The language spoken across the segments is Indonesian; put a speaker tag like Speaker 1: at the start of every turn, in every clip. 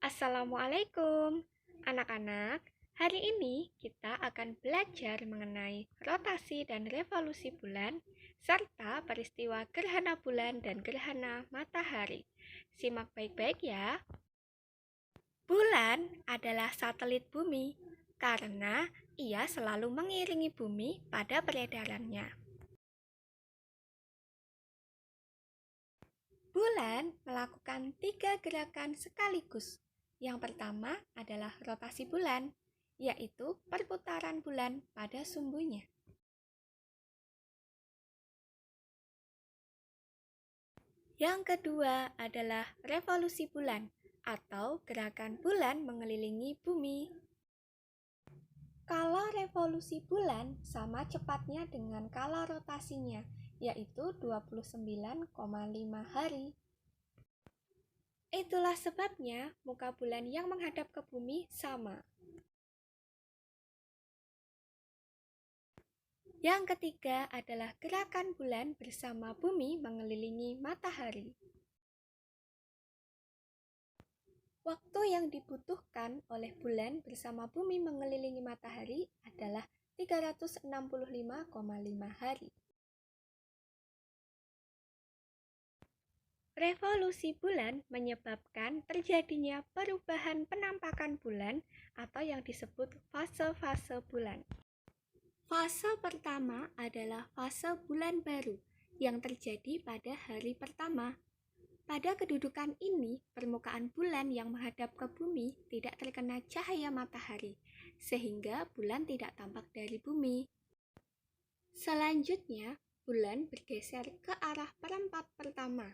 Speaker 1: Assalamualaikum, anak-anak. Hari ini kita akan belajar mengenai rotasi dan revolusi bulan, serta peristiwa gerhana bulan dan gerhana matahari. Simak baik-baik ya. Bulan adalah satelit bumi karena ia selalu mengiringi bumi pada peredarannya. Bulan melakukan 3 gerakan sekaligus. Yang pertama adalah rotasi bulan, yaitu perputaran bulan pada sumbunya. Yang kedua adalah revolusi bulan atau gerakan bulan mengelilingi bumi. Kala revolusi bulan sama cepatnya dengan kala rotasinya, yaitu 29,5 hari. Itulah sebabnya muka bulan yang menghadap ke bumi sama. Yang ketiga adalah gerakan bulan bersama bumi mengelilingi matahari. Waktu yang dibutuhkan oleh bulan bersama bumi mengelilingi matahari adalah 365,5 hari. Revolusi bulan menyebabkan terjadinya perubahan penampakan bulan atau yang disebut fase-fase bulan. Fase pertama adalah fase bulan baru yang terjadi pada hari pertama. Pada kedudukan ini, permukaan bulan yang menghadap ke bumi tidak terkena cahaya matahari, sehingga bulan tidak tampak dari bumi. Selanjutnya, bulan bergeser ke arah perempat pertama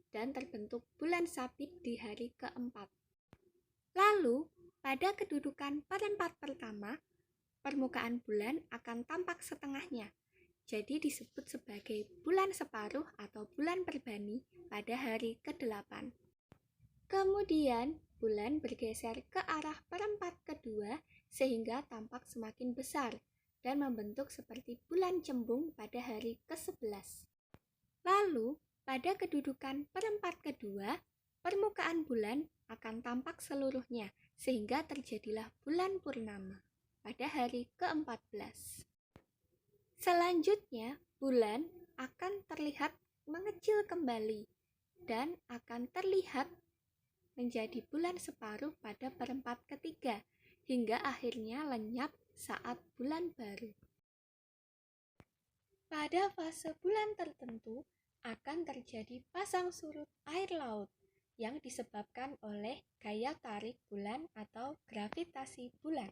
Speaker 1: dan terbentuk bulan sabit di hari keempat. Lalu, pada kedudukan perempat pertama, permukaan bulan akan tampak setengahnya, jadi disebut sebagai bulan separuh atau bulan perbani pada hari ke-8. Kemudian, bulan bergeser ke arah perempat kedua sehingga tampak semakin besar dan membentuk seperti bulan cembung pada hari ke-11. Lalu, pada kedudukan perempat kedua, permukaan bulan akan tampak seluruhnya sehingga terjadilah bulan purnama pada hari ke-14. Selanjutnya, bulan akan terlihat mengecil kembali dan akan terlihat menjadi bulan separuh pada perempat ketiga hingga akhirnya lenyap saat bulan baru. Pada fase bulan tertentu akan terjadi pasang surut air laut yang disebabkan oleh gaya tarik bulan atau gravitasi bulan.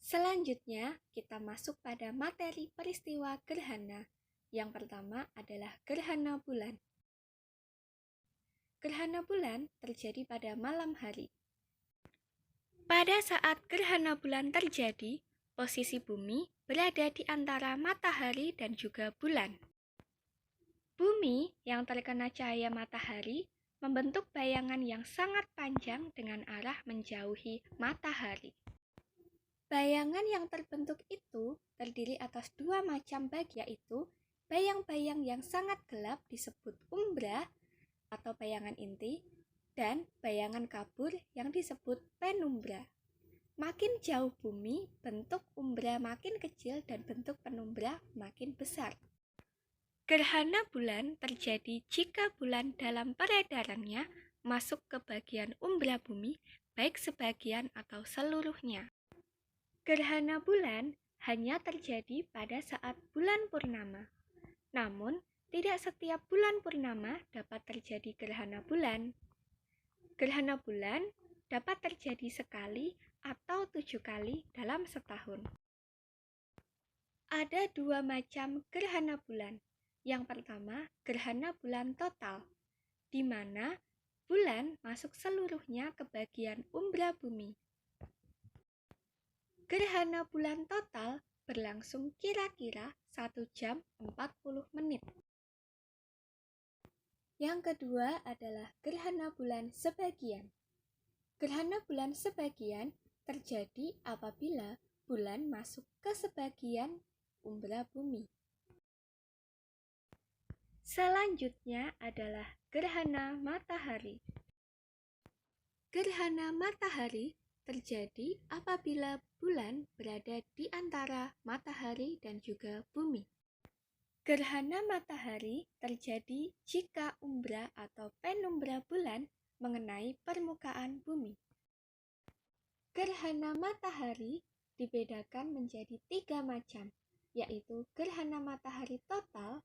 Speaker 1: Selanjutnya, kita masuk pada materi peristiwa gerhana. Yang pertama adalah gerhana bulan. Gerhana bulan terjadi pada malam hari. Pada saat gerhana bulan terjadi, posisi bumi berada di antara matahari dan juga bulan. Bumi yang terkena cahaya matahari membentuk bayangan yang sangat panjang dengan arah menjauhi matahari. Bayangan yang terbentuk itu terdiri atas 2 macam bagian, yaitu bayang-bayang yang sangat gelap disebut umbra atau bayangan inti, dan bayangan kabur yang disebut penumbra. Makin jauh bumi, bentuk umbra makin kecil dan bentuk penumbra makin besar. Gerhana bulan terjadi jika bulan dalam peredarannya masuk ke bagian umbra bumi, baik sebagian atau seluruhnya. Gerhana bulan hanya terjadi pada saat bulan purnama. Namun, tidak setiap bulan purnama dapat terjadi gerhana bulan. Gerhana bulan dapat terjadi sekali atau 7 kali dalam setahun. Ada 2 macam gerhana bulan. Yang pertama, gerhana bulan total, di mana bulan masuk seluruhnya ke bagian umbra bumi. Gerhana bulan total berlangsung kira-kira 1 jam 40 menit. Yang kedua adalah gerhana bulan sebagian. Gerhana bulan sebagian terjadi apabila bulan masuk ke sebagian umbra bumi. Selanjutnya adalah gerhana matahari. Gerhana matahari terjadi apabila bulan berada di antara matahari dan juga bumi. Gerhana matahari terjadi jika umbra atau penumbra bulan mengenai permukaan bumi. Gerhana matahari dibedakan menjadi 3 macam, yaitu gerhana matahari total,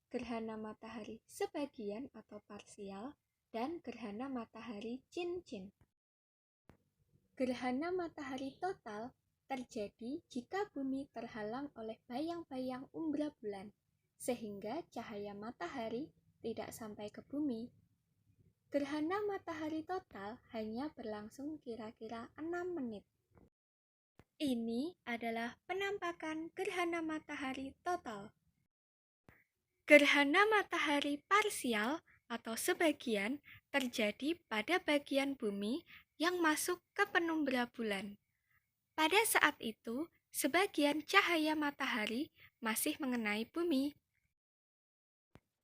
Speaker 1: gerhana matahari sebagian atau parsial, dan gerhana matahari cincin. Gerhana matahari total terjadi jika bumi terhalang oleh bayang-bayang umbra bulan, sehingga cahaya matahari tidak sampai ke bumi. Gerhana matahari total hanya berlangsung kira-kira 6 menit. Ini adalah penampakan gerhana matahari total. Gerhana matahari parsial atau sebagian terjadi pada bagian bumi yang masuk ke penumbra bulan. Pada saat itu, sebagian cahaya matahari masih mengenai bumi.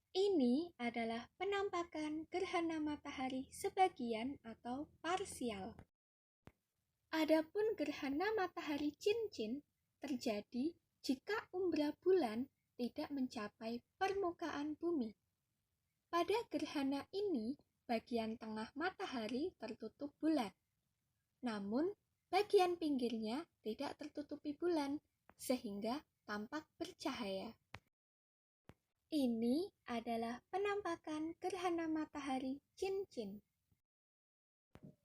Speaker 1: Ini adalah penampakan gerhana matahari sebagian atau parsial. Adapun gerhana matahari cincin terjadi jika umbra bulan tidak mencapai permukaan bumi. Pada gerhana ini, bagian tengah matahari tertutup bulan. Namun, bagian pinggirnya tidak tertutupi bulan, sehingga tampak bercahaya. Ini adalah penampakan gerhana matahari cincin.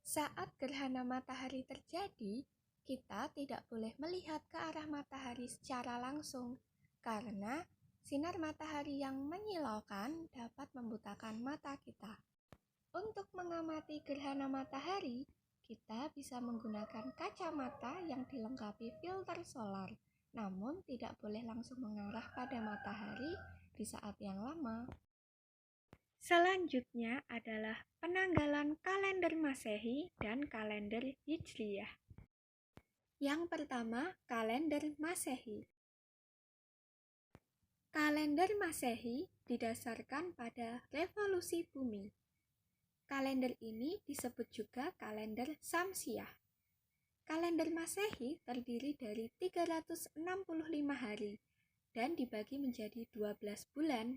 Speaker 1: Saat gerhana matahari terjadi, kita tidak boleh melihat ke arah matahari secara langsung, karena sinar matahari yang menyilaukan dapat membutakan mata kita. Untuk mengamati gerhana matahari, kita bisa menggunakan kacamata yang dilengkapi filter solar, namun tidak boleh langsung mengarah pada matahari di saat yang lama. Selanjutnya adalah penanggalan kalender Masehi dan kalender Hijriyah. Yang pertama, kalender Masehi. Kalender Masehi didasarkan pada revolusi bumi. Kalender ini disebut juga kalender Syamsiah. Kalender Masehi terdiri dari 365 hari dan dibagi menjadi 12 bulan.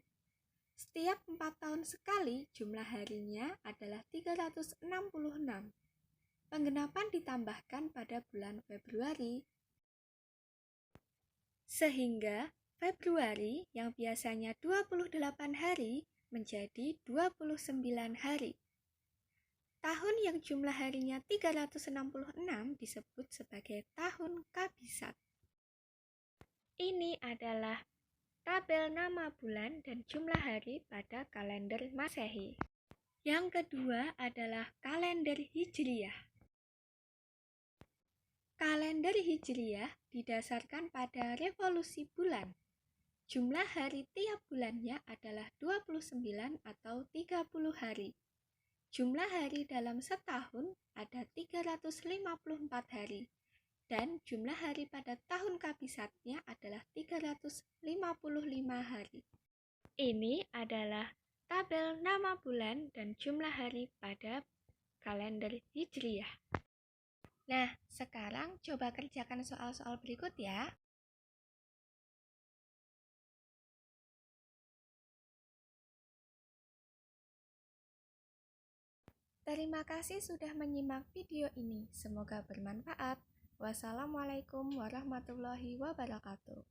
Speaker 1: Setiap 4 tahun sekali jumlah harinya adalah 366. Penggenapan ditambahkan pada bulan Februari. Sehingga Februari yang biasanya 28 hari menjadi 29 hari. Tahun yang jumlah harinya 366 disebut sebagai tahun kabisat. Ini adalah tabel nama bulan dan jumlah hari pada kalender Masehi. Yang kedua adalah kalender Hijriyah. Kalender Hijriyah didasarkan pada revolusi bulan. Jumlah hari tiap bulannya adalah 29 atau 30 hari. Jumlah hari dalam setahun ada 354 hari. Dan jumlah hari pada tahun kabisatnya adalah 355 hari. Ini adalah tabel nama bulan dan jumlah hari pada kalender Hijriyah. Nah, sekarang coba kerjakan soal-soal berikut ya. Terima kasih sudah menyimak video ini. Semoga bermanfaat. Wassalamualaikum warahmatullahi wabarakatuh.